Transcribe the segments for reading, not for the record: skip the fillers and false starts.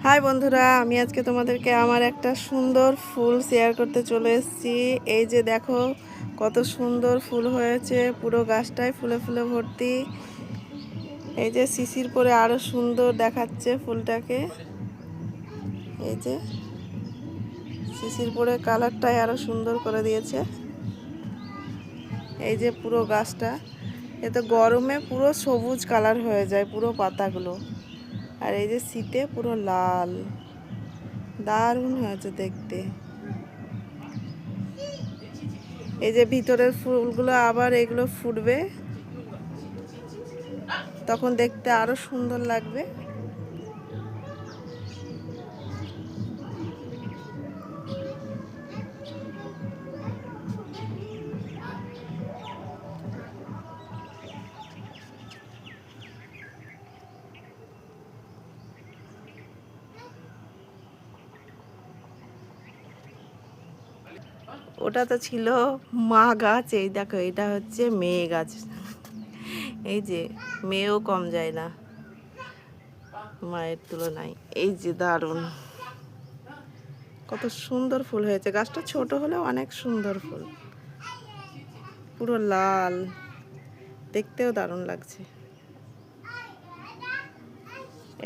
High বন্ধুরা, আমি আজকে তোমাদেরকে আমার একটা সুন্দর ফুল শেয়ার করতে চলে এসেছি। এই যে দেখো কত সুন্দর ফুল হয়েছে, পুরো গাছটাই ফুলে ফুলে ভর্তি। এই যে শিশির পরে আরো সুন্দর দেখাচ্ছে ফুলটাকে। এই যে শিশির পরে কালারটাই আরো সুন্দর করে দিয়েছে। এই যে পুরো গাছটা, এতে গরমে পুরো সবুজ কালার হয়ে যায় পুরো পাতাগুলো, আর এই যে শীতে পুরো লাল। দারুণ হয়েছে দেখতে। এই যে ভিতরের ফুলগুলো আবার এগুলো ফুটবে, তখন দেখতে আরো সুন্দর লাগবে। ওটা তো ছিল মা গাছ, এই দেখো এটা হচ্ছে মেয়ে গাছ। এই যে মেয়েও কম যায় না মায়ের তুলনায়। এই যে দারুণ, কত সুন্দর ফুল হয়েছে। গাছটা ছোট হলেও অনেক সুন্দর ফুল, পুরো লাল, দেখতেও দারুণ লাগছে।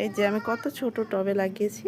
এই যে আমি কত ছোট টবে লাগিয়েছি।